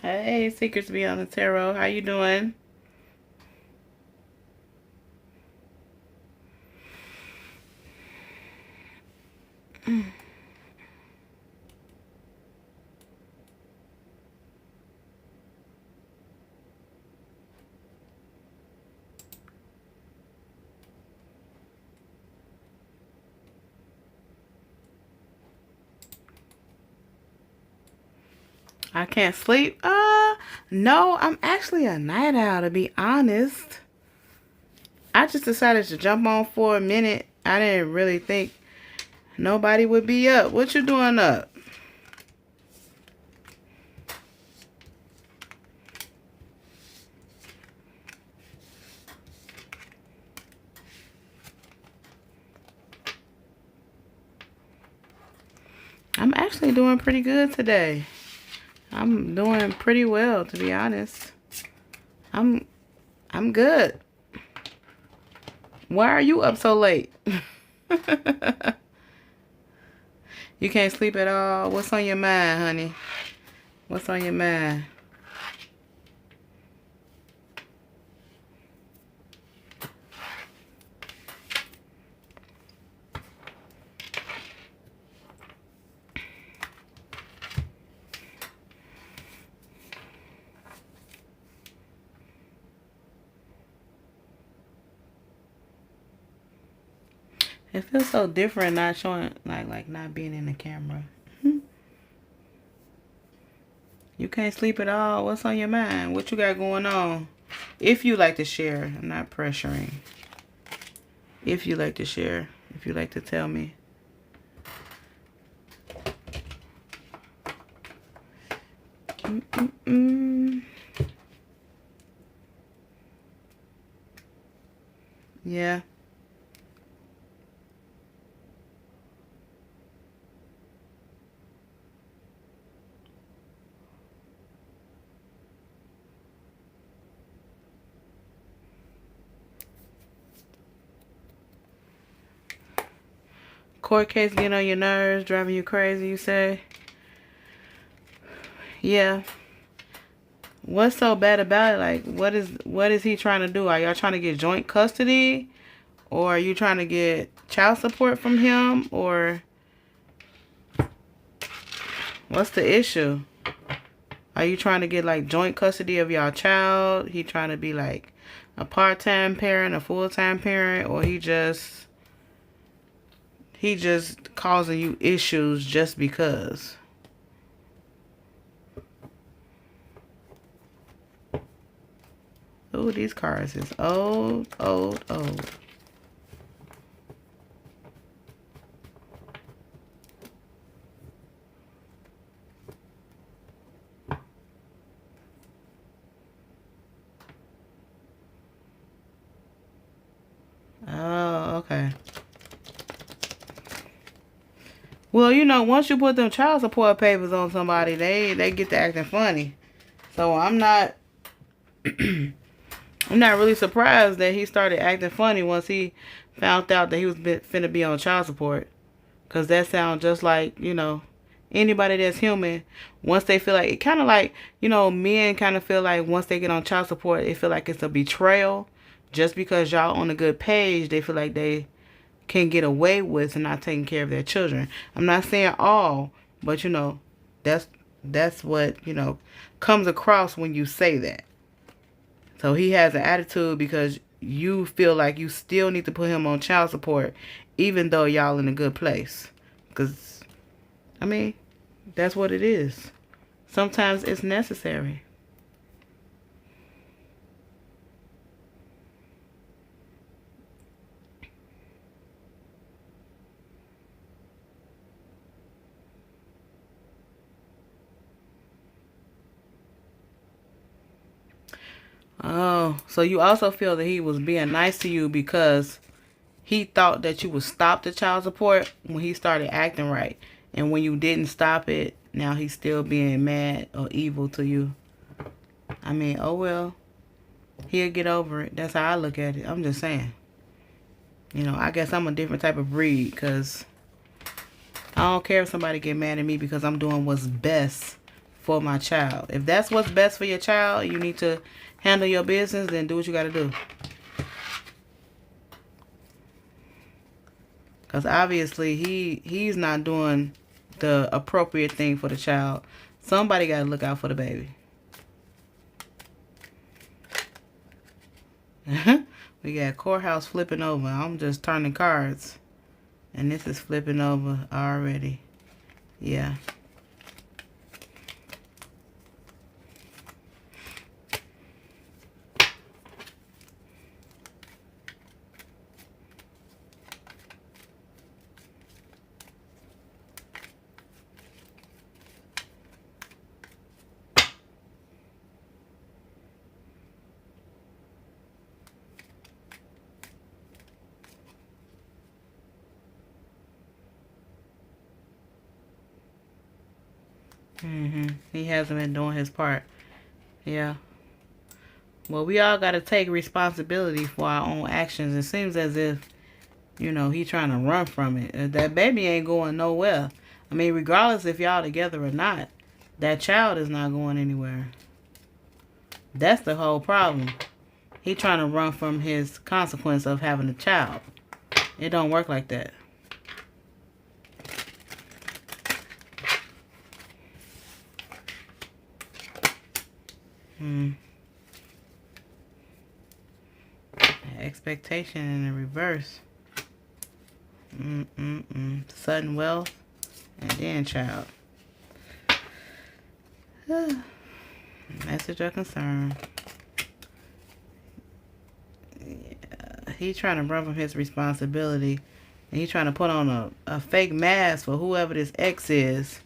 Hey, Secrets Beyond the Tarot. How you doing? I can't sleep. No, I'm actually a night owl, to be honest. I just decided to jump on for a minute. I didn't really think nobody would be up. What you doing up? I'm actually doing pretty good today. I'm doing pretty well, to be honest. I'm I'm good. Why are you up so late? You can't sleep at all? What's on your mind, honey? What's on your mind? It feels so different not showing, like not being in the camera. You can't sleep at all? What's on your mind? What you got going on? If you like to share, I'm not pressuring. If you like to share, if you like to tell me. Yeah. Court case getting on your nerves, driving you crazy, you say? Yeah. What's so bad about it? Like, what is he trying to do? Are y'all trying to get joint custody? Or are you trying to get child support from him? Or what's the issue? Are you trying to get like joint custody of y'all child? He trying to be like a part-time parent, a full-time parent, or he just causing you issues just because? Ooh, these cards is old, old, old. Oh, okay. Well, you know, once you put them child support papers on somebody, they get to acting funny. So I'm not I'm not really surprised that he started acting funny once he found out that he was finna be on child support. Cause that sounds just like, anybody that's human, once they feel like, it kind of like, men kind of feel like once they get on child support, they feel like it's a betrayal. Just because y'all on a good page, they feel like they can get away with not taking care of their children. I'm not saying all, but that's that's what, comes across when you say that. So he has an attitude because you feel like you still need to put him on child support even though y'all in a good place. Because, I mean, that's what it is. Sometimes it's necessary. Oh, so you also feel that he was being nice to you because he thought that you would stop the child support when he started acting right. And when you didn't stop it, now he's still being mad or evil to you. I mean, oh well. He'll get over it. That's how I look at it. I'm just saying. I guess I'm a different type of breed because I don't care if somebody get mad at me because I'm doing what's best for my child. If that's what's best for your child, you need to handle your business, then do what you got to do. Because obviously he's not doing the appropriate thing for the child. Somebody got to look out for the baby. We got courthouse flipping over. I'm just turning cards. And this is flipping over already. Yeah. He hasn't been doing his part. Yeah. Well, we all got to take responsibility for our own actions. It seems as if, you know, he trying to run from it. That baby ain't going nowhere. I mean, regardless if y'all together or not, that child is not going anywhere. That's the whole problem. He trying to run from his consequence of having a child. It don't work like that. Expectation in the reverse. Sudden wealth and then child. Message of concern. Yeah, he trying to run from his responsibility, and he trying to put on a fake mask for whoever this ex is.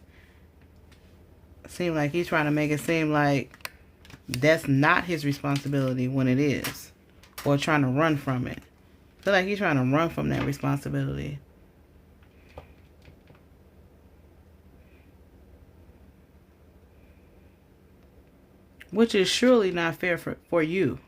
Seem like he's trying to make it seem like that's not his responsibility when it is, or trying to run from it. I feel like he's trying to run from that responsibility. Which is surely not fair for you.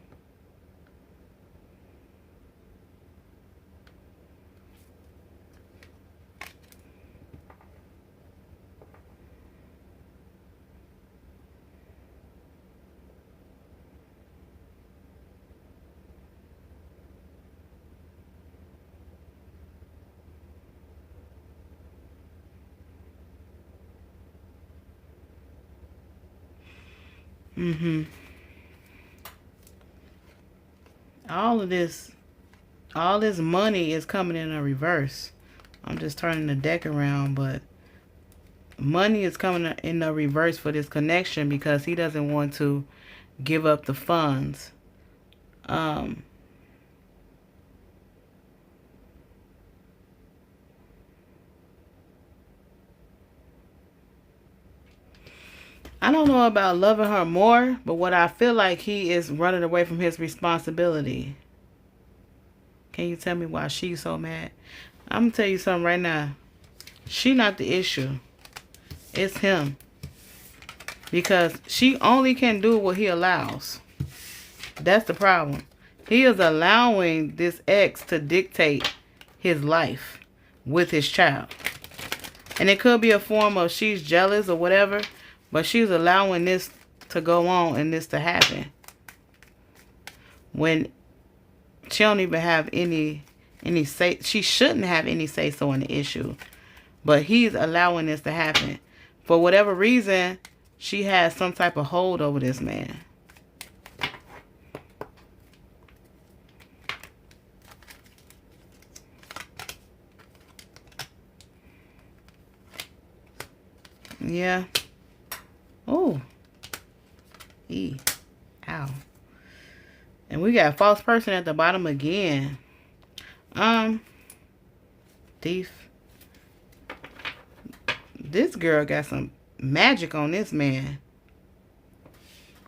All this money is coming in a reverse. I'm just turning the deck around, but money is coming in a reverse for this connection because he doesn't want to give up the funds. I don't know about loving her more, but what I feel like he is running away from his responsibility. Can you tell me why she's so mad? I'm going to tell you something right now. She not the issue. It's him. Because she only can do what he allows. That's the problem. He is allowing this ex to dictate his life with his child. And it could be a form of she's jealous or whatever, but she's allowing this to go on and this to happen. When she don't even have any say, she shouldn't have any say so in the issue. But he's allowing this to happen. For whatever reason, she has some type of hold over this man. Yeah. Oh. Ow. And we got false person at the bottom again. Thief. This girl got some magic on this man.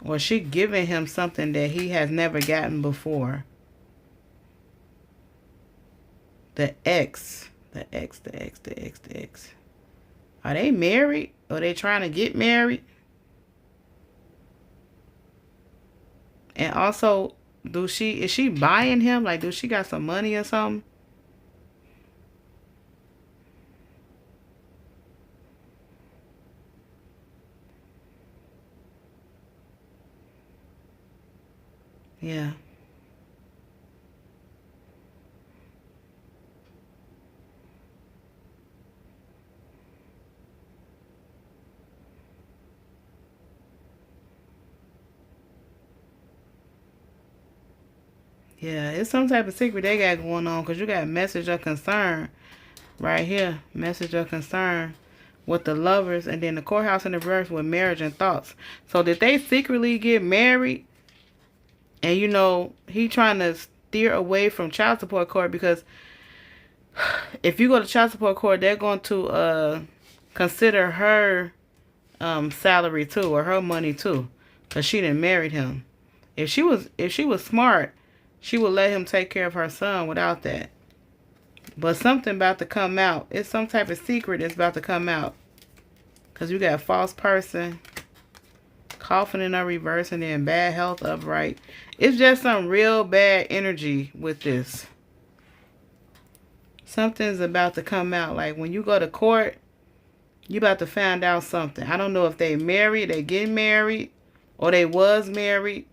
Or she giving him something that he has never gotten before. The ex. The ex. Are they married? Or are they trying to get married? And also, is she buying him? Like, does she got some money or something? Yeah. Yeah, it's some type of secret they got going on because you got message of concern right here. Message of concern with the lovers, and then the courthouse in the reverse with marriage and thoughts. So did they secretly get married? And you know, he trying to steer away from child support court because if you go to child support court, they're going to consider her salary too, or her money too, because she didn't marry him. If she was smart, she would let him take care of her son without that. But something about to come out. It's some type of secret that's about to come out. Because you got false person, coughing in a reverse, and then bad health upright. It's just some real bad energy with this. Something's about to come out. Like when you go to court, you about to find out something. I don't know if they married, they get married, or they was married.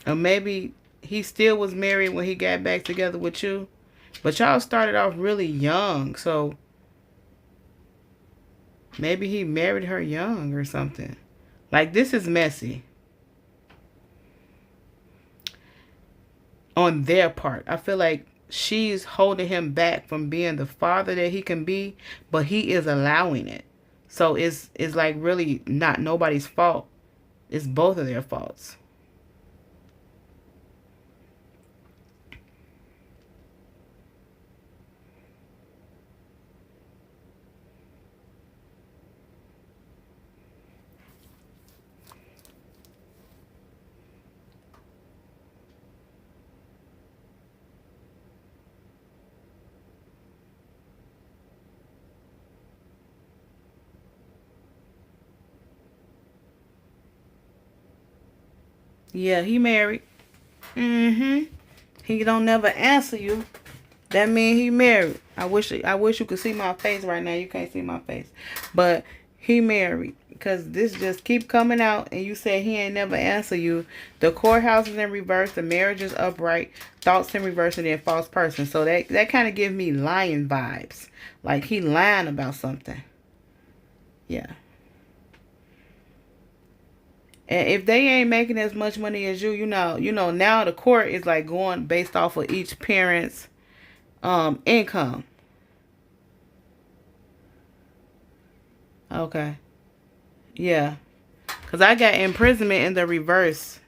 Or maybe he still was married when he got back together with you. But y'all started off really young, so maybe he married her young or something. Like, this is messy on their part. I feel like she's holding him back from being the father that he can be, but he is allowing it. So it's like really not nobody's fault. It's both of their faults. Yeah, he married. Mm-hmm. He don't never answer you. That mean he married. I wish you could see my face right now. You can't see my face. But he married. Because this just keep coming out and you said he ain't never answer you. The courthouse is in reverse. The marriage is upright. Thoughts in reverse, and then false person. So that kind of gives me lying vibes. Like he lying about something. Yeah. And if they ain't making as much money as you know, now the court is like going based off of each parent's income. Okay. Yeah. Because I got imprisonment in the reverse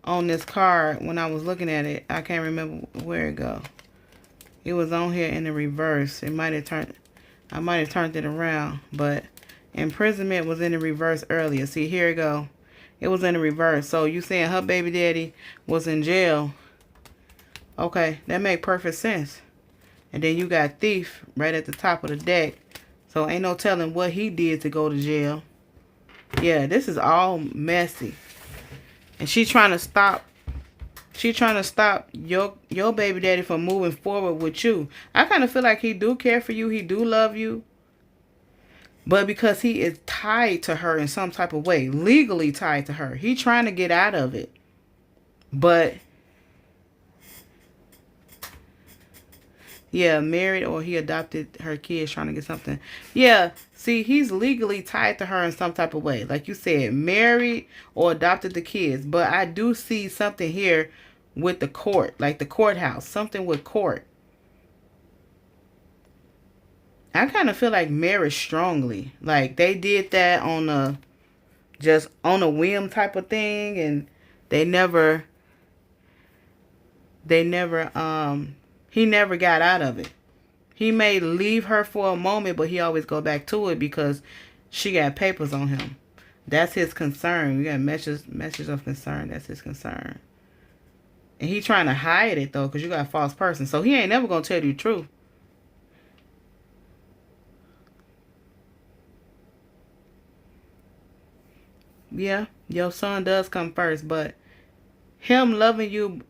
on this card when I was looking at it. I can't remember where it go. It was on here in the reverse. I might have turned it around, but imprisonment was in the reverse earlier. See, here it go. It was in the reverse. So you saying her baby daddy was in jail. Okay, that make perfect sense. And then you got thief right at the top of the deck. So ain't no telling what he did to go to jail. Yeah, this is all messy. And she trying to stop your baby daddy from moving forward with you. I kind of feel like he do care for you. He do love you. But because he is tied to her in some type of way, legally tied to her, he trying to get out of it. But yeah, married or he adopted her kids, trying to get something. Yeah, see, he's legally tied to her in some type of way. Like you said, married or adopted the kids. But I do see something here with the court, like the courthouse, something with court. I kind of feel like marriage strongly. Like they did that on a just on a whim type of thing, and they never he never got out of it. He may leave her for a moment, but he always go back to it because she got papers on him. That's his concern. You got message of concern. That's his concern. And he trying to hide it though, because you got a false person. So he ain't never gonna tell you the truth. Yeah, your son does come first, but him loving you,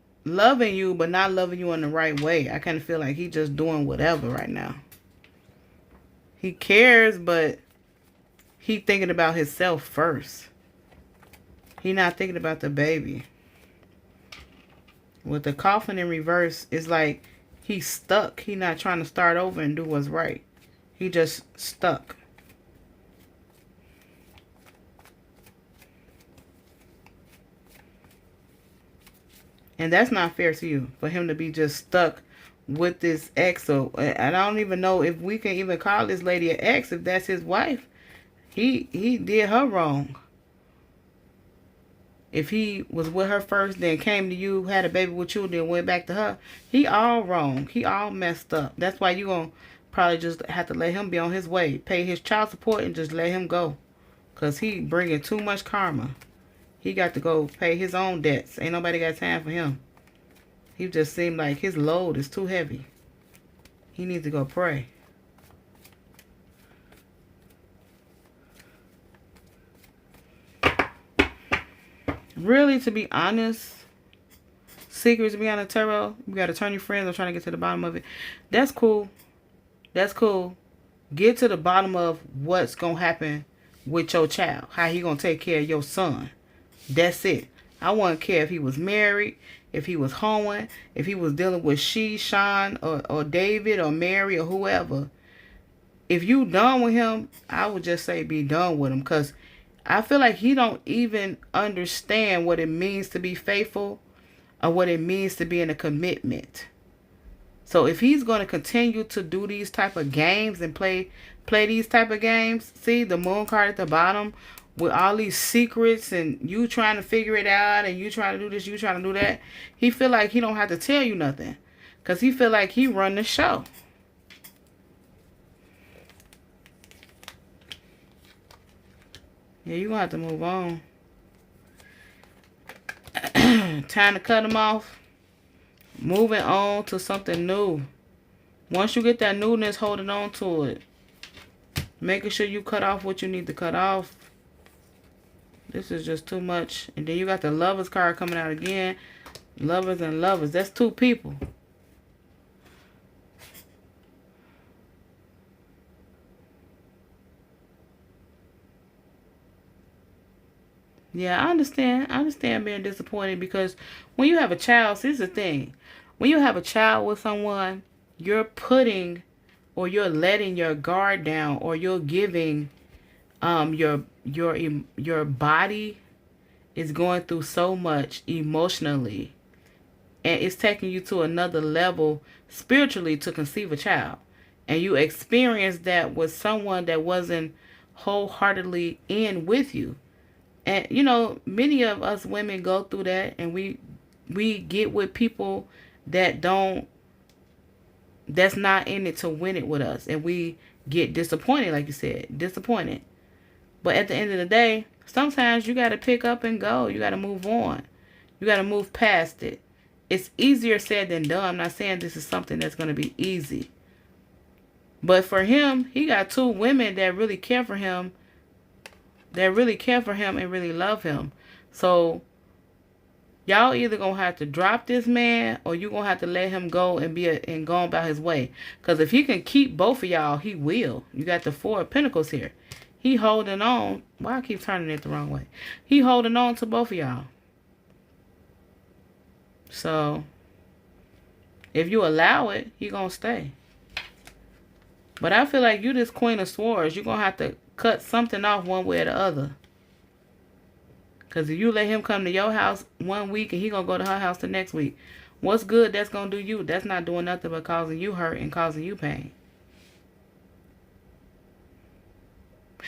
but not loving you in the right way. I kind of feel like he just doing whatever right now. He cares, but he thinking about himself first. He not thinking about the baby. With the coffin in reverse, it's like he's stuck. He not trying to start over and do what's right. He just stuck. And that's not fair to you, for him to be just stuck with this ex. So, and I don't even know if we can even call this lady an ex, if that's his wife. He did her wrong. If he was with her first, then came to you, had a baby with you, then went back to her, he all wrong. He all messed up. That's why you going to probably just have to let him be on his way. Pay his child support and just let him go. Because he bringing too much karma. He got to go pay his own debts. Ain't nobody got time for him. He just seemed like his load is too heavy. He needs to go pray. Really, to be honest, secrets behind the tarot, you got to turn your friends. I'm trying to get to the bottom of it. That's cool. That's cool. Get to the bottom of what's going to happen with your child. How he going to take care of your son. That's it. I wouldn't care if he was married, if he was hoeing, if he was dealing with Sean, or David, or Mary, or whoever. If you done with him, I would just say be done with him. Because I feel like he don't even understand what it means to be faithful, or what it means to be in a commitment. So if he's going to continue to do these type of games and play these type of games, see the moon card at the bottom, with all these secrets and you trying to figure it out and you trying to do this, you trying to do that, he feel like he don't have to tell you nothing. Because he feel like he run the show. Yeah, you're going to have to move on. Time to cut him off. Moving on to something new. Once you get that newness, holding on to it. Making sure you cut off what you need to cut off. This is just too much. And then you got the Lovers card coming out again. Lovers and lovers. That's two people. Yeah, I understand. I understand being disappointed, because when you have a child, see, this is the thing. When you have a child with someone, you're putting, or you're letting your guard down, or you're giving your body is going through so much emotionally, and it's taking you to another level spiritually to conceive a child, and you experience that with someone that wasn't wholeheartedly in with you. And you know, many of us women go through that, and we get with people that that's not in it to win it with us, and we get disappointed, like you said, disappointed. But at the end of the day, sometimes you got to pick up and go. You got to move on. You got to move past it. It's easier said than done. I'm not saying this is something that's going to be easy. But for him, he got two women that really care for him. That really care for him and really love him. So y'all either going to have to drop this man, or you going to have to let him go and and go about his way. Because if he can keep both of y'all, he will. You got the Four of Pentacles here. He holding on. Why I keep turning it the wrong way? He holding on to both of y'all. So if you allow it, he gonna stay. But I feel like you this Queen of Swords, you're gonna have to cut something off one way or the other. Because if you let him come to your house one week and he gonna go to her house the next week, what's good that's gonna do you? That's not doing nothing but causing you hurt and causing you pain.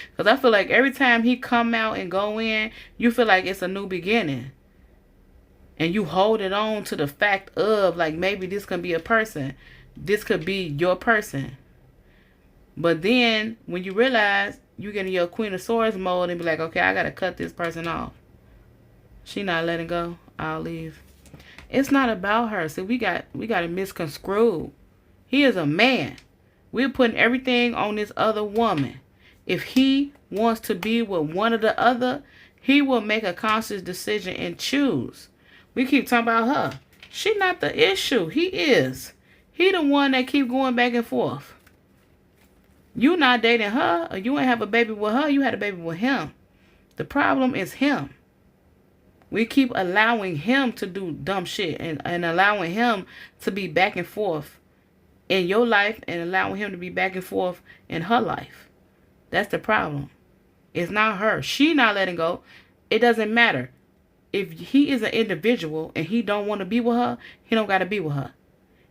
Because I feel like every time he come out and go in, you feel like it's a new beginning. And you hold it on to the fact of, like, maybe this can be a person. This could be your person. But then, when you realize you get in your Queen of Swords mode and be like, okay, I got to cut this person off. She not letting go. I'll leave. It's not about her. See, we got it misconstrued. He is a man. We're putting everything on this other woman. If he wants to be with one or the other, he will make a conscious decision and choose. We keep talking about her. She not the issue. He is. He the one that keep going back and forth. You not dating her, or you ain't have a baby with her. You had a baby with him. The problem is him. We keep allowing him to do dumb shit and allowing him to be back and forth in your life and allowing him to be back and forth in her life. That's the problem. It's not her. She not letting go. It doesn't matter. If he is an individual and he don't want to be with her, he don't got to be with her.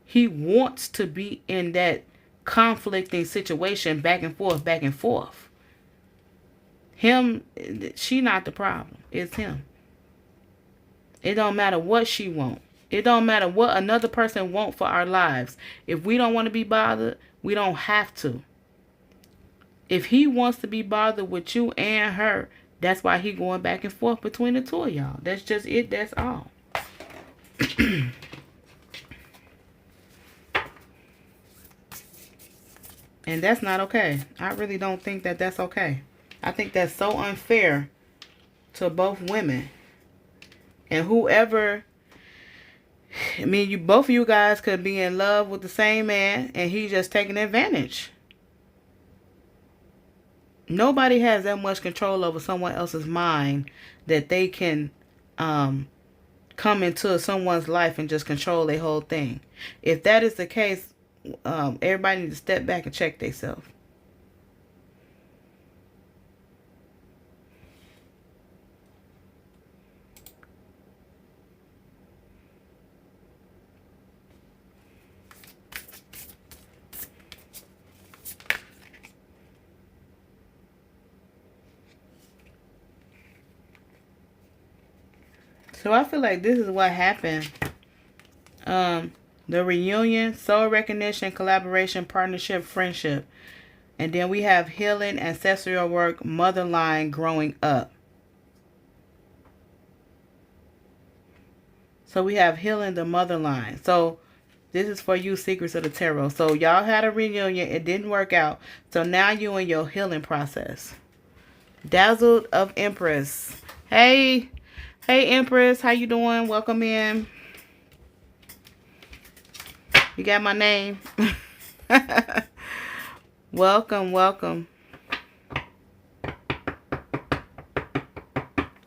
He wants to be in that conflicting situation back and forth, back and forth. Him, she not the problem. It's him. It don't matter what she want. It don't matter what another person want for our lives. If we don't want to be bothered, we don't have to. If he wants to be bothered with you and her, that's why he going back and forth between the two of y'all. That's just it. That's all. And that's not okay. I really don't think that that's okay. I think that's so unfair to both women. And whoever, I mean, both of you guys could be in love with the same man and he's just taking advantage. Nobody has that much control over someone else's mind that they can come into someone's life and just control their whole thing. If that is the case, everybody needs to step back and check themselves. So I feel like this is what happened. The reunion, soul recognition, collaboration, partnership, friendship. And then we have healing, ancestral work, mother line, growing up. So we have healing the mother line. So this is for you, Secrets of the Tarot. So y'all had a reunion. It didn't work out. So now you in your healing process. Dazzled of Empress. Hey. Hey, Empress. How you doing? Welcome in. You got my name. Welcome, welcome.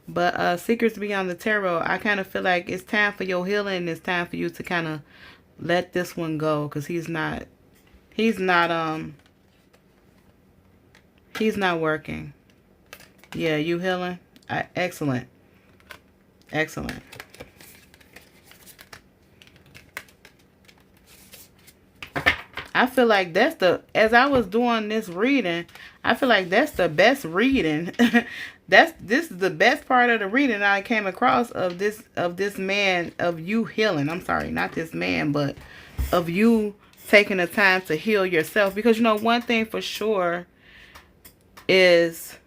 But Secrets Beyond the Tarot, I kind of feel like it's time for your healing. It's time for you to kind of let this one go, because he's not working. Yeah, you healing? Excellent. Excellent. I feel like that's as I was doing this reading, I feel like that's the best reading. This is the best part of the reading I came across of this man, of you healing. I'm sorry, not this man, but of you taking the time to heal yourself. Because, you know, one thing for sure is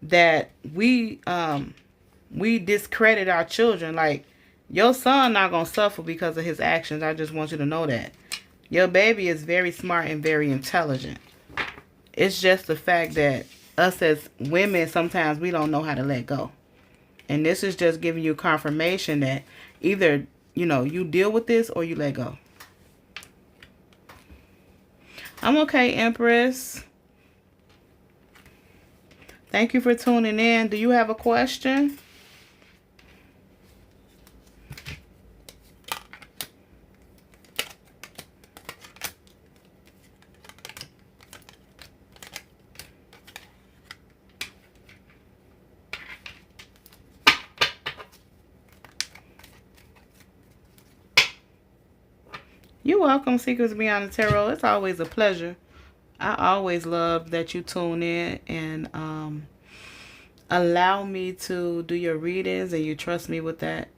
that we discredit our children. Like, your son not gonna suffer because of his actions. I just want you to know that. Your baby is very smart and very intelligent. It's just the fact that us as women, sometimes we don't know how to let go. And this is just giving you confirmation that either, you know, you deal with this or you let go. I'm okay, Empress. Thank you for tuning in. Do you have a question? You're welcome, Secrets Beyond the Tarot. It's always a pleasure. I always love that you tune in and allow me to do your readings, and you trust me with that.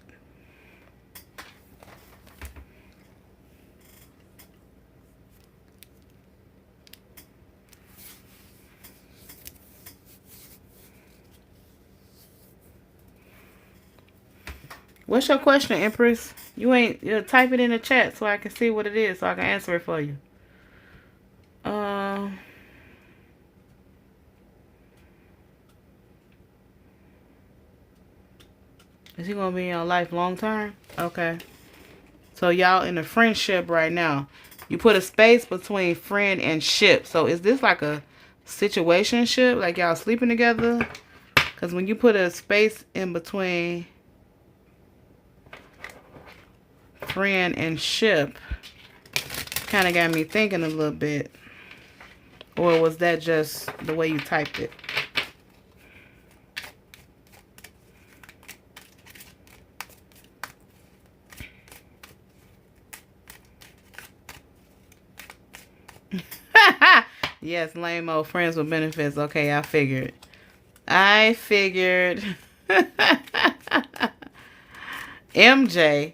What's your question, Empress? You type it in the chat so I can see what it is, so I can answer it for you. Is he gonna be in your life long term? Okay. So y'all in a friendship right now. You put a space between friend and ship. So is this like a situationship? Like y'all sleeping together? Because when you put a space in between, friend and ship kind of got me thinking a little bit. Or was that just the way you typed it? Yes, lame old friends with benefits. Okay, I figured. MJ,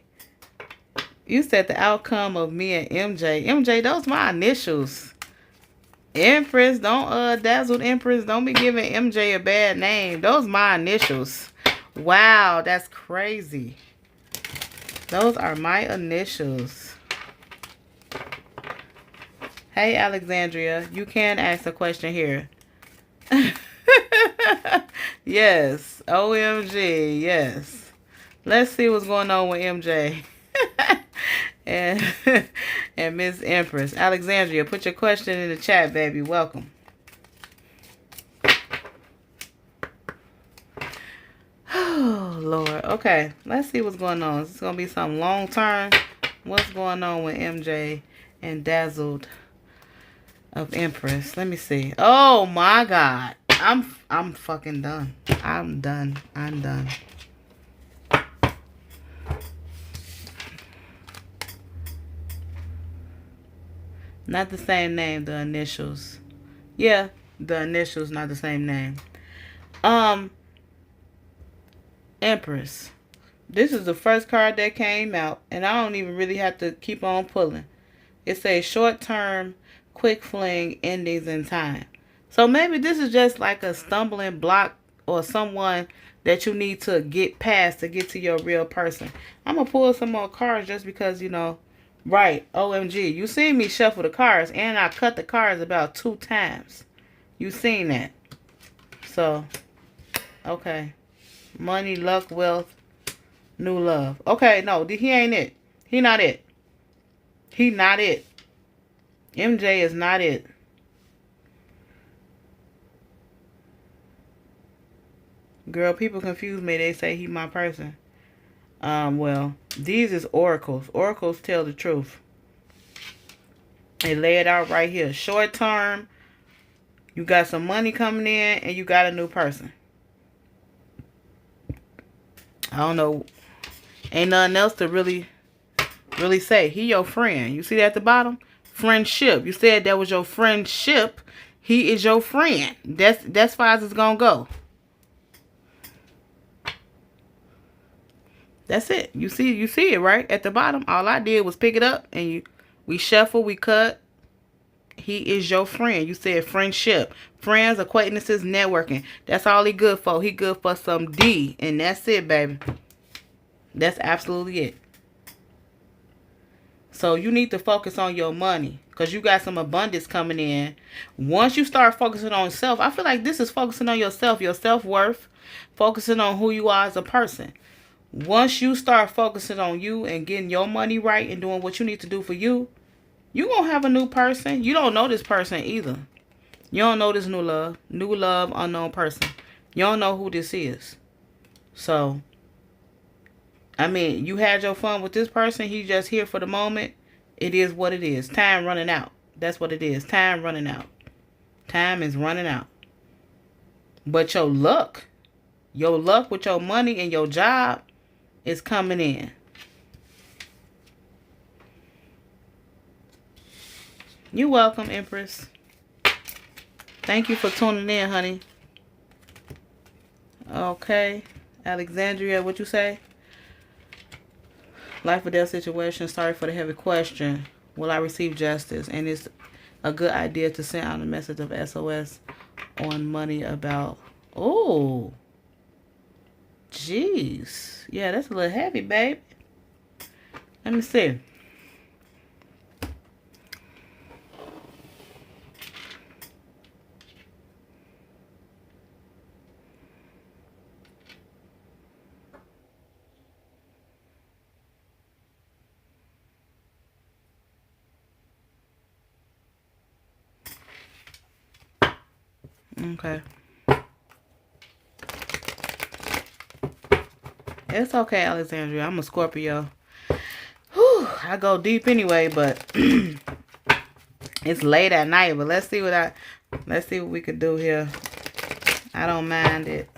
you said the outcome of me and MJ. MJ, those my initials. Empress, don't dazzled Empress, don't be giving MJ a bad name. Those my initials. Wow, that's crazy. Those are my initials. Hey, Alexandria, you can ask a question here. Yes, OMG, yes. Let's see what's going on with MJ. and and Miss Empress. Alexandria, put your question in the chat, baby. Welcome. Oh, Lord. Okay, let's see what's going on. Is this going to be something long term? What's going on with MJ and Dazzled of Empress? Let me see. Oh, my God. I'm fucking done. I'm done. Not the same name, the initials. Yeah, the initials, not the same name. Empress. This is the first card that came out, and I don't even really have to keep on pulling. It says short-term, quick fling, endings in time. So maybe this is just like a stumbling block or someone that you need to get past to get to your real person. I'm going to pull some more cards just because, you know, right, OMG. You seen me shuffle the cards, and I cut the cards about 2 times. You seen that. So, okay. Money, luck, wealth, new love. Okay, no, he ain't it. He not it. He not it. MJ is not it. Girl, people confuse me. They say he my person. Well, these is oracles. Oracles tell the truth. They lay it out right here. Short term, you got some money coming in, and you got a new person. I don't know. Ain't nothing else to really say. He your friend. You see that at the bottom? Friendship. You said that was your friendship. He is your friend. That's far as it's gonna go. That's it. You see it right at the bottom. All I did was pick it up and we shuffle, we cut. He is your friend. You said friendship. Friends, acquaintances, networking. That's all he good for. He good for some D. And that's it, baby. That's absolutely it. So you need to focus on your money. Because you got some abundance coming in. Once you start focusing on self, I feel like this is focusing on yourself. Your self-worth. Focusing on who you are as a person. Once you start focusing on you and getting your money right and doing what you need to do for you, you're going to have a new person. You don't know this person either. You don't know this new love. New love, unknown person. You don't know who this is. So, I mean, you had your fun with this person. He's just here for the moment. It is what it is. Time running out. That's what it is. Time running out. Time is running out. But your luck with your money and your job is coming in. You're welcome, Empress. Thank you for tuning in, honey. Okay. Alexandria, what you say? Life or death situation. Sorry for the heavy question. Will I receive justice? And it's a good idea to send out a message of SOS on money about... Oh. Jeez. Yeah, that's a little heavy, babe. Let me see. Okay. It's okay, Alexandria. I'm a Scorpio. Whew. I go deep anyway, but it's late at night. But let's see what we could do here. I don't mind it.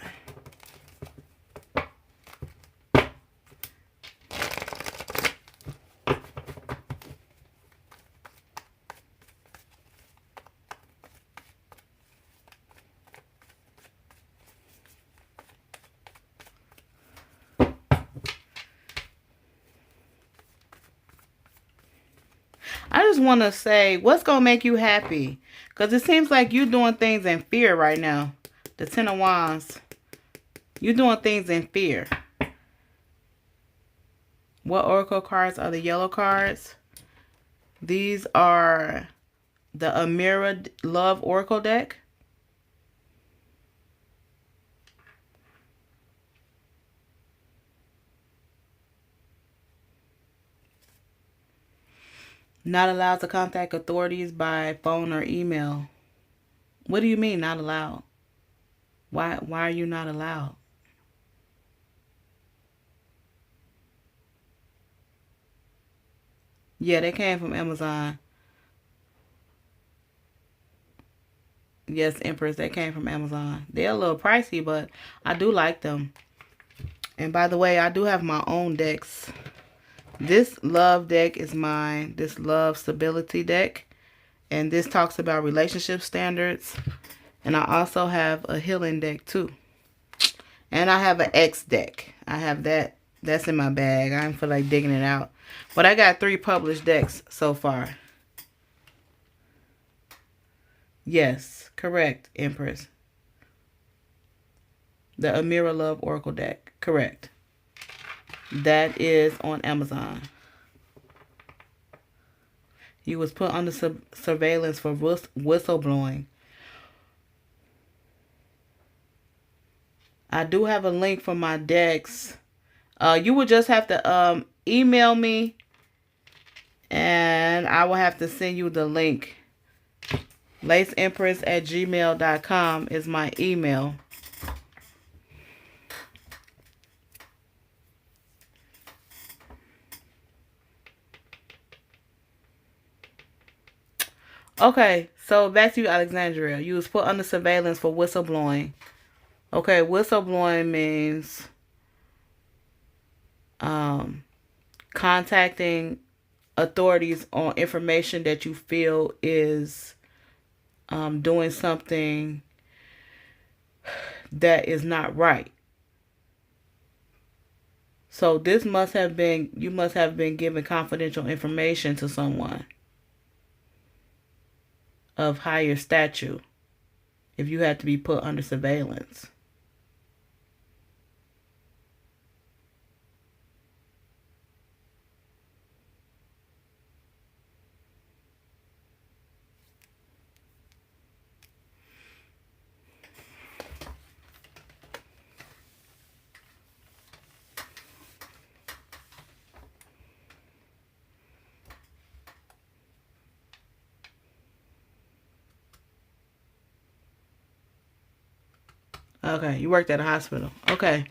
I just want to say, what's going to make you happy? Because it seems like you're doing things in fear right now. The Ten of Wands. You're doing things in fear. What oracle cards are the yellow cards? These are the Amira Love Oracle deck. Not allowed to contact authorities by phone or email. What do you mean not allowed? Why are you not allowed? Yeah, they came from Amazon. Yes, Empress, they came from Amazon. They're a little pricey, but I do like them. And by the way, I do have my own decks. This love deck is mine. This love stability deck. And this talks about relationship standards. And I also have a healing deck too. And I have an X deck. I have that. That's in my bag. I don't feel like digging it out. But I got 3 published decks so far. Yes, correct, Empress. The Amira Love Oracle deck. Correct. That is on Amazon. You was put under surveillance for whistleblowing. I do have a link for my decks. You would just have to email me, and I will have to send you the link. LaceEmpress@gmail.com is my email. Okay, so back to you, Alexandria. You was put under surveillance for whistleblowing. Okay, whistleblowing means contacting authorities on information that you feel is doing something that is not right. So this must have been, you must have been given confidential information to someone of higher stature if you had to be put under surveillance. Okay, you worked at a hospital. Okay.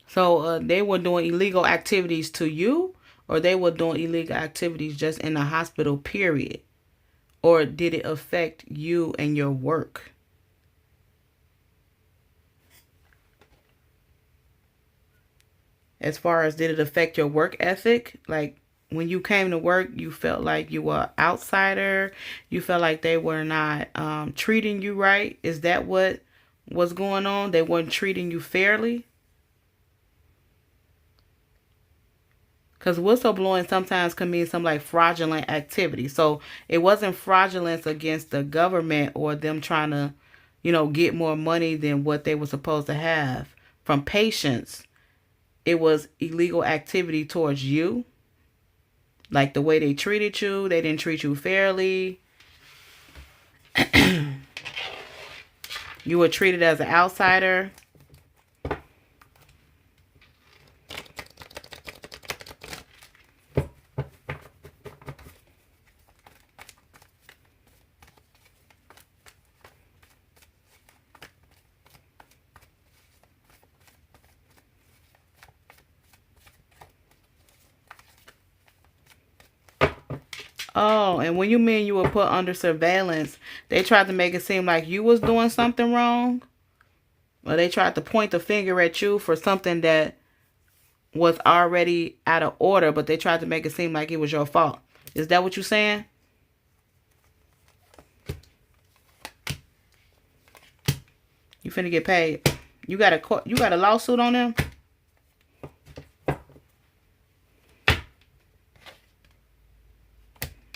So they were doing illegal activities to you, or they were doing illegal activities just in the hospital, period? Or did it affect you and your work? As far as, did it affect your work ethic? Like, when you came to work, you felt like you were an outsider? You felt like they were not treating you right? Is that what was going on? They weren't treating you fairly? Because whistleblowing sometimes can mean some like fraudulent activity. So it wasn't fraudulence against the government or them trying to, get more money than what they were supposed to have from patients. It was illegal activity towards you. Like the way they treated you. They didn't treat you fairly. You were treated as an outsider. Oh, and when you mean you were put under surveillance, they tried to make it seem like you was doing something wrong? Or they tried to point the finger at you for something that was already out of order, but they tried to make it seem like it was your fault. Is that what you're saying? You finna get paid. You got a lawsuit on them?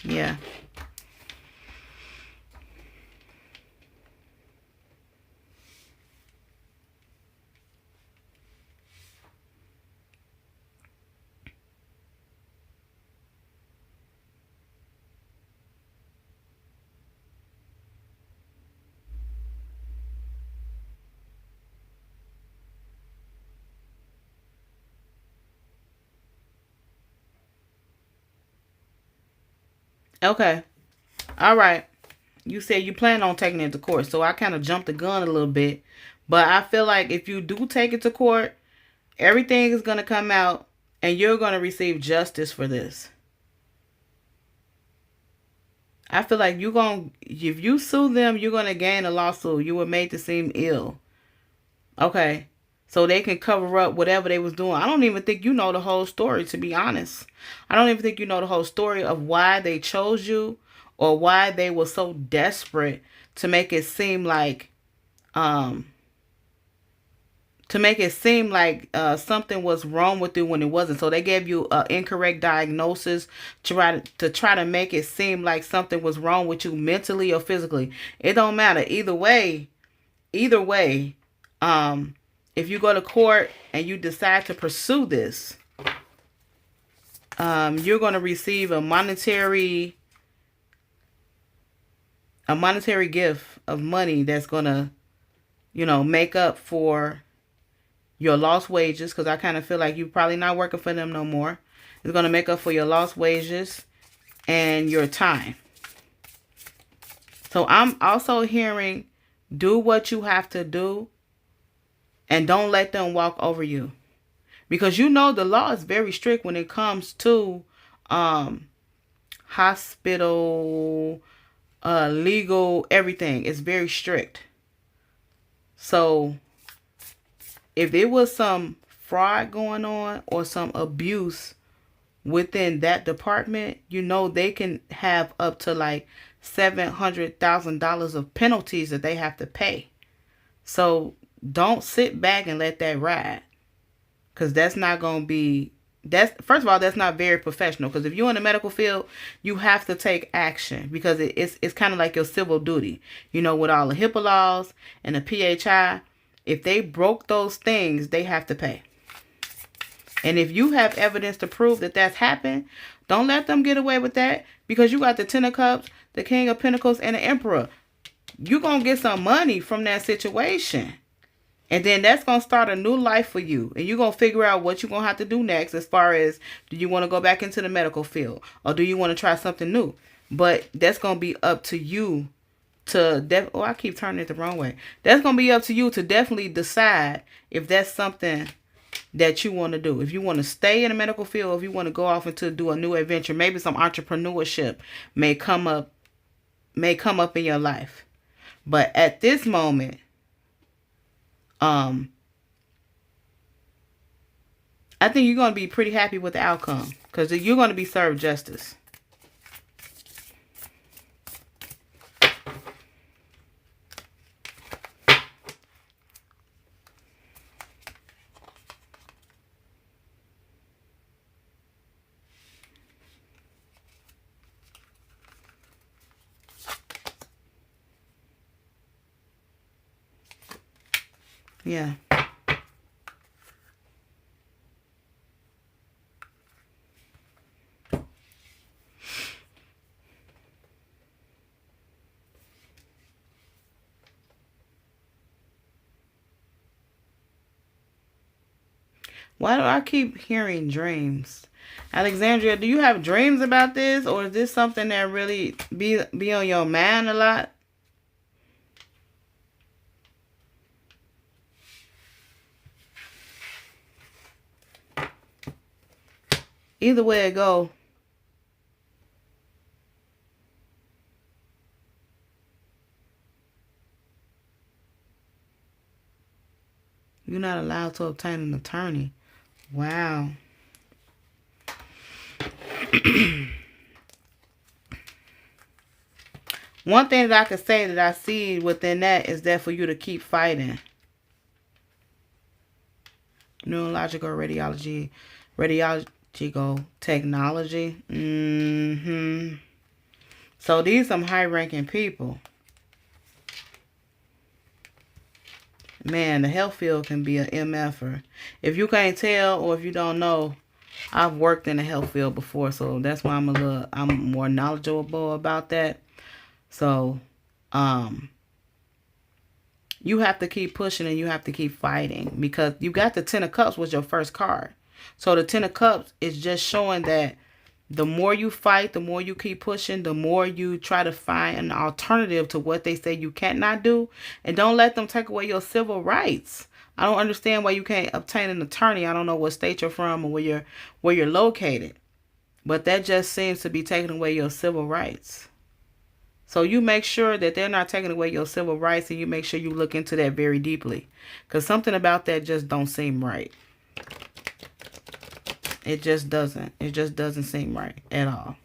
Yeah. Okay. All right. You said you plan on taking it to court, so I kind of jumped the gun a little bit. But I feel like if you do take it to court, everything is going to come out and you're going to receive justice for this. I feel like if you sue them, you're going to gain a lawsuit. You were made to seem ill. Okay. So they can cover up whatever they was doing. I don't even think you know the whole story, to be honest. I don't even think you know the whole story of why they chose you or why they were so desperate to make it seem like um something was wrong with you when it wasn't. So they gave you an incorrect diagnosis to try to make it seem like something was wrong with you mentally or physically. It don't matter. Either way, if you go to court and you decide to pursue this, you're going to receive a monetary gift of money that's going to, make up for your lost wages, because I kind of feel like you're probably not working for them no more. It's going to make up for your lost wages and your time. So I'm also hearing, do what you have to do and don't let them walk over you. Because the law is very strict when it comes to hospital, legal, everything. It's very strict. So if there was some fraud going on or some abuse within that department, they can have up to like $700,000 of penalties that they have to pay. So don't sit back and let that ride. Because that's not going to be, first of all, that's not very professional. Because if you're in the medical field, you have to take action. Because it's kind of like your civil duty. With all the HIPAA laws and the PHI, if they broke those things, they have to pay. And if you have evidence to prove that that's happened, don't let them get away with that. Because you got the Ten of Cups, the King of Pentacles, and the Emperor. You're going to get some money from that situation. And then that's going to start a new life for you. And you're going to figure out what you're going to have to do next as far as, do you want to go back into the medical field? Or do you want to try something new? But that's going to be up to you to I keep turning it the wrong way. That's going to be up to you to definitely decide if that's something that you want to do. If you want to stay in the medical field, or if you want to go off into do a new adventure, maybe some entrepreneurship may come up in your life. But at this moment, I think you're going to be pretty happy with the outcome, because you're going to be served justice. Yeah. Why do I keep hearing dreams? Alexandria, do you have dreams about this? Or is this something that really be on your mind a lot? Either way it go, You're not allowed to obtain an attorney. Wow. One thing that I could say that I see within that is that for you to keep fighting. Neurological radiological technology. So these some high-ranking people. Man, the health field can be an MFer. If you can't tell or if you don't know, I've worked in the health field before, so that's why I'm more knowledgeable about that. So, you have to keep pushing and you have to keep fighting because you got the Ten of Cups was your first card. So the Ten of Cups is just showing that the more you fight, the more you keep pushing, the more you try to find an alternative to what they say you cannot do. And don't let them take away your civil rights. I don't understand why you can't obtain an attorney. I don't know what state you're from or where you're located. But that just seems to be taking away your civil rights. So you make sure that they're not taking away your civil rights, and you make sure you look into that very deeply. Because something about that just don't seem right. It just doesn't. It just doesn't seem right at all.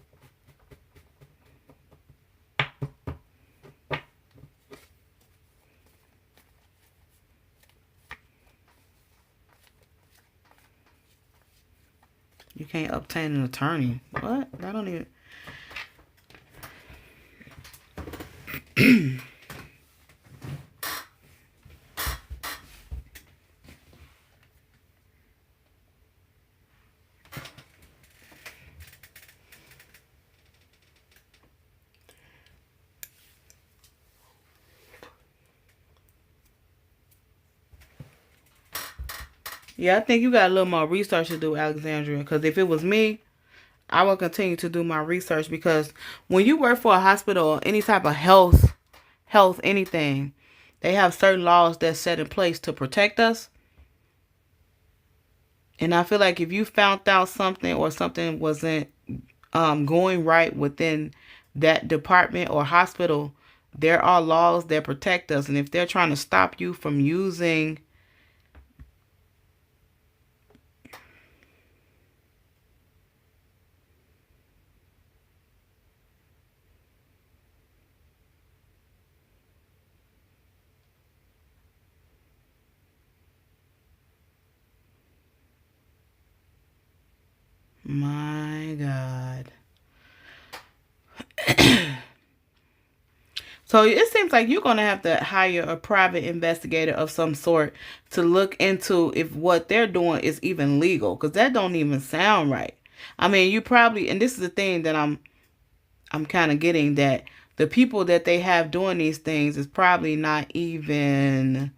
You can't obtain an attorney. What? I don't even... Yeah, I think you got a little more research to do, Alexandria. Because if it was me, I will continue to do my research. Because when you work for a hospital or any type of health anything, they have certain laws that's set in place to protect us. And I feel like if you found out something or something wasn't going right within that department or hospital, there are laws that protect us. And if they're trying to stop you from using my God. So it seems like you're going to have to hire a private investigator of some sort to look into if what they're doing is even legal. Because that don't even sound right. I mean, you probably, and this is the thing that I'm kind of getting, that the people that they have doing these things is probably not even,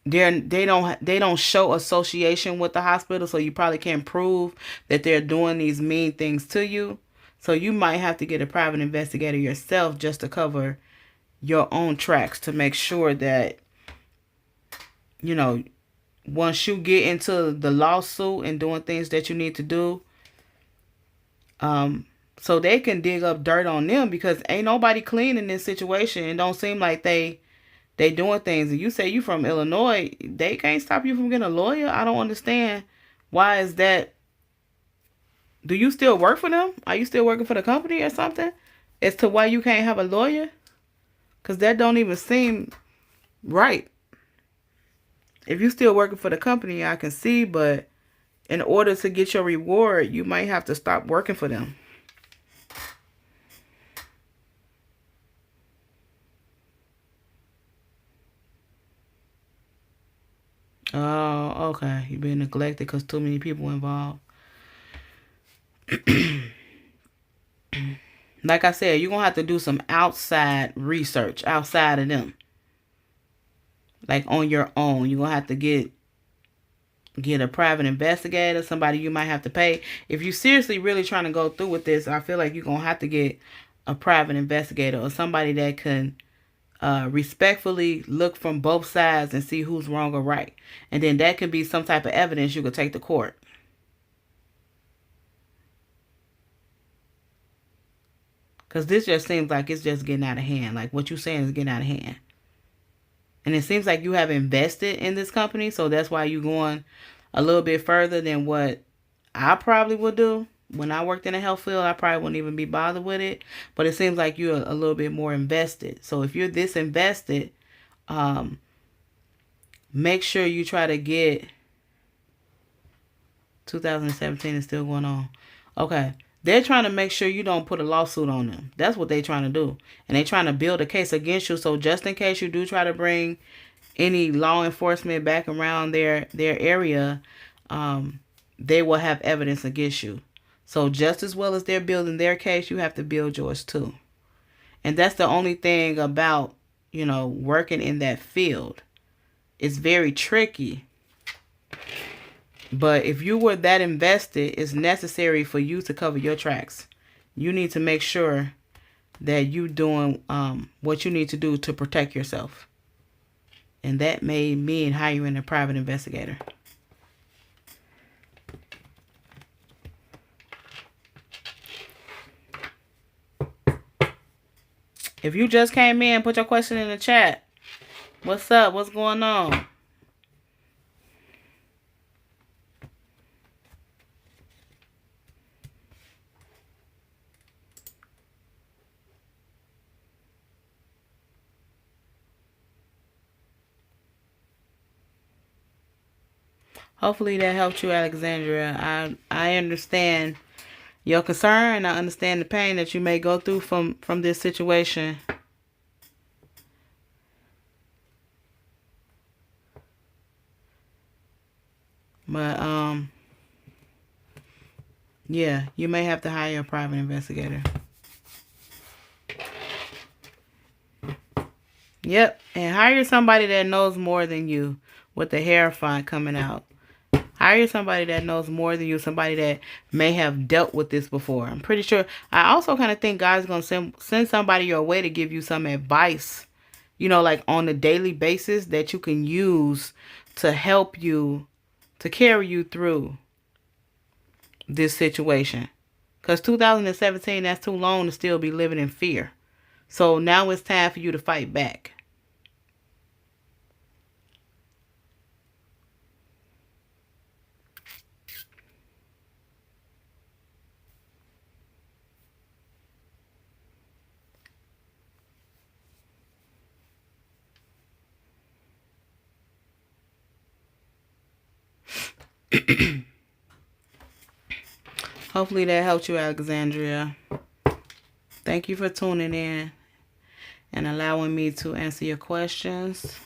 they don't show association with the hospital, so you probably can't prove that they're doing these mean things to you. So you might have to get a private investigator yourself just to cover your own tracks to make sure that, you know, once you get into the lawsuit and doing things that you need to do, so they can dig up dirt on them, because ain't nobody clean in this situation. It don't seem like they doing things. And you say you from Illinois, they can't stop you from getting a lawyer. I don't understand. Why is that? Do you still work for them? Are you still working for the company or something? As to why you can't have a lawyer? Because that don't even seem right. If you still working for the company, I can see, but in order to get your reward, you might have to stop working for them. Oh, okay. You've been neglected because too many people involved. Like I said, you're going to have to do some outside research outside of them. Like on your own. You're going to have to get a private investigator, somebody you might have to pay. If you're seriously really trying to go through with this, I feel like you're going to have to get a private investigator or somebody that can respectfully look from both sides and see who's wrong or right. And then that could be some type of evidence you could take to court. Because this just seems like it's just getting out of hand. Like what you're saying is getting out of hand. And it seems like you have invested in this company, so that's why you're going a little bit further than what I probably would do. When I worked in the health field, I probably wouldn't even be bothered with it. But it seems like you're a little bit more invested. So if you're this invested, make sure you try to get 2017 is still going on. Okay. They're trying to make sure you don't put a lawsuit on them. That's what they're trying to do. And they're trying to build a case against you. So just in case you do try to bring any law enforcement back around their area, they will have evidence against you. So just as well as they're building their case, you have to build yours too. And that's the only thing about, working in that field. It's very tricky. But if you were that invested, it's necessary for you to cover your tracks. You need to make sure that you're doing what you need to do to protect yourself. And that may mean hiring a private investigator. If you just came in, put your question in the chat. What's up? What's going on? Hopefully that helped you, Alexandria. I understand your concern. I understand the pain that you may go through from this situation. But yeah, you may have to hire a private investigator. Yep, and hire somebody that knows more than you with the hair font coming out. Hire somebody that knows more than you, somebody that may have dealt with this before. I'm pretty sure. I also kind of think God's going to send somebody your way to give you some advice, like on a daily basis that you can use to help you, to carry you through this situation. Because 2017, that's too long to still be living in fear. So now it's time for you to fight back. Hopefully that helped you, Alexandria. Thank you for tuning in and allowing me to answer your questions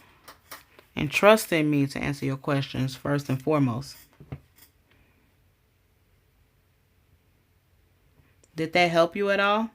and trusting me to answer your questions first and foremost. Did that help you at all?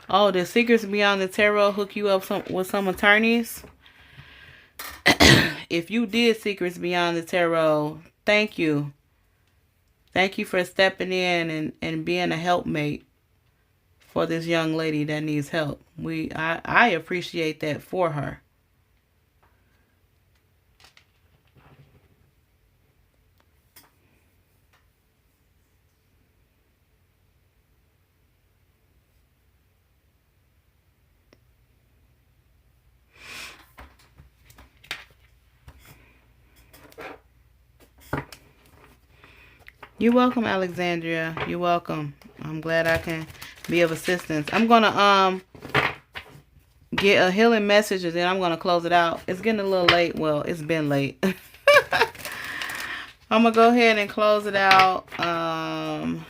Oh, did Secrets Beyond the Tarot hook you up with some attorneys? If you did Secrets Beyond the Tarot, thank you. Thank you for stepping in and being a helpmate for this young lady that needs help. I appreciate that for her. You're welcome, Alexandria. You're welcome. I'm glad I can be of assistance. I'm going to get a healing message and then I'm going to close it out. It's getting a little late. Well, it's been late. I'm going to go ahead and close it out and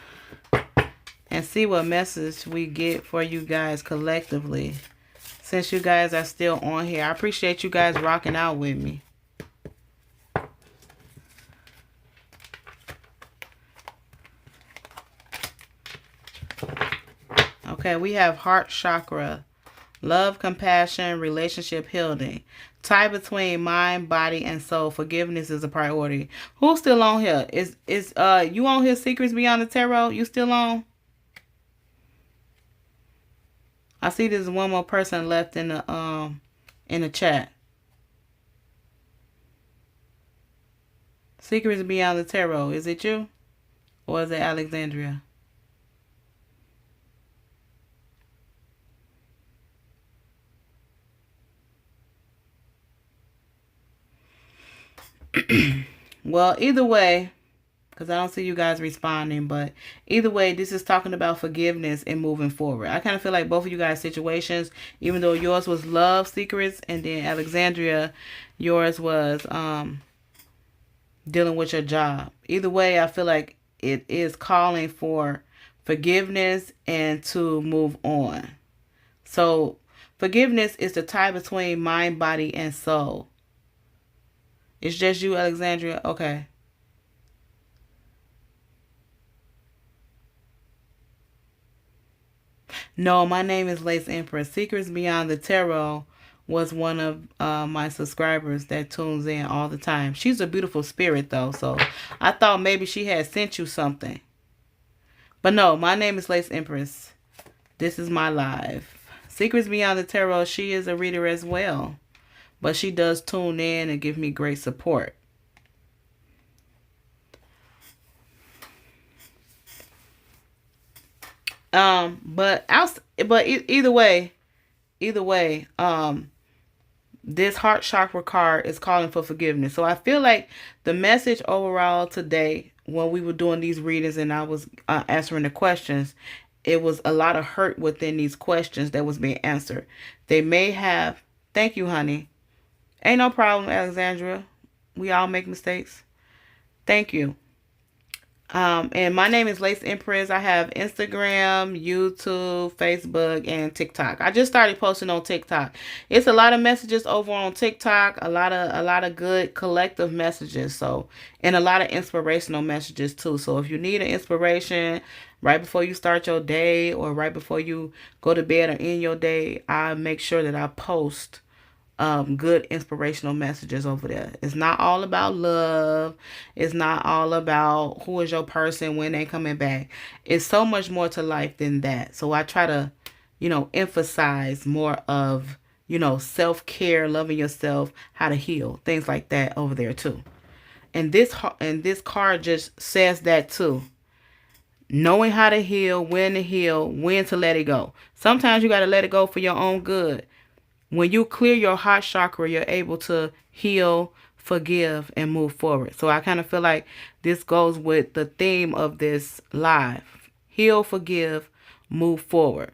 see what message we get for you guys collectively. Since you guys are still on here. I appreciate you guys rocking out with me. Okay, we have heart chakra, love, compassion, relationship healing, tie between mind, body, and soul. Forgiveness is a priority. Who's still on here? Is you on here? Secrets Beyond the Tarot? You still on? I see there's one more person left in the chat. Secrets Beyond the Tarot. Is it you? Or is it Alexandria? Well, either way, because I don't see you guys responding, but either way, this is talking about forgiveness and moving forward. I kind of feel like both of you guys' situations, even though yours was love secrets, and then Alexandria, yours was dealing with your job. Either way, I feel like it is calling for forgiveness and to move on. So forgiveness is the tie between mind, body, and soul. It's just you, Alexandria? Okay. No, my name is Lace Empress. Secrets Beyond the Tarot was one of my subscribers that tunes in all the time. She's a beautiful spirit, though, so I thought maybe she had sent you something. But no, my name is Lace Empress. This is my live. Secrets Beyond the Tarot, she is a reader as well. But she does tune in and give me great support. Either way, this heart chakra card is calling for forgiveness. So I feel like the message overall today, when we were doing these readings and I was answering the questions, it was a lot of hurt within these questions that was being answered. They may have, thank you, honey. Ain't no problem, Alexandra. We all make mistakes. Thank you. And my name is Lace Empress. I have Instagram, YouTube, Facebook, and TikTok. I just started posting on TikTok. It's a lot of messages over on TikTok, a lot of good collective messages. So, and a lot of inspirational messages too. So if you need an inspiration right before you start your day or right before you go to bed or end your day, I make sure that I post good inspirational messages over there. It's not all about love. It's not all about who is your person when they coming back. It's so much more to life than that. So I try to, emphasize more of, self-care, loving yourself, how to heal, things like that over there too. And this card just says that too. Knowing how to heal, when to let it go. Sometimes you got to let it go for your own good. When you clear your heart chakra, you're able to heal, forgive, and move forward. So I kind of feel like this goes with the theme of this live. Heal, forgive, move forward.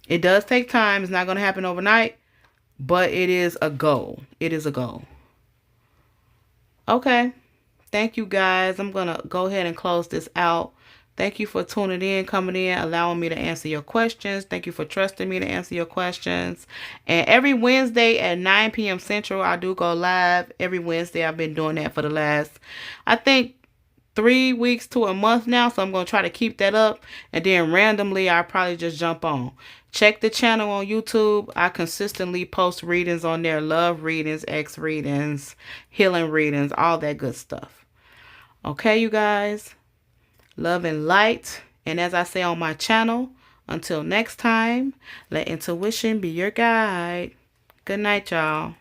It does take time. It's not going to happen overnight, but it is a goal. It is a goal. Okay. Thank you, guys. I'm going to go ahead and close this out. Thank you for tuning in, coming in, allowing me to answer your questions. Thank you for trusting me to answer your questions. And every Wednesday at 9 p.m. Central, I do go live. Every Wednesday, I've been doing that for the last, I think, 3 weeks to a month now. So I'm going to try to keep that up. And then randomly, I'll probably just jump on. Check the channel on YouTube. I consistently post readings on there. Love readings, X readings, healing readings, all that good stuff. Okay, you guys. Love and light. And as I say on my channel, until next time, let intuition be your guide. Good night, y'all.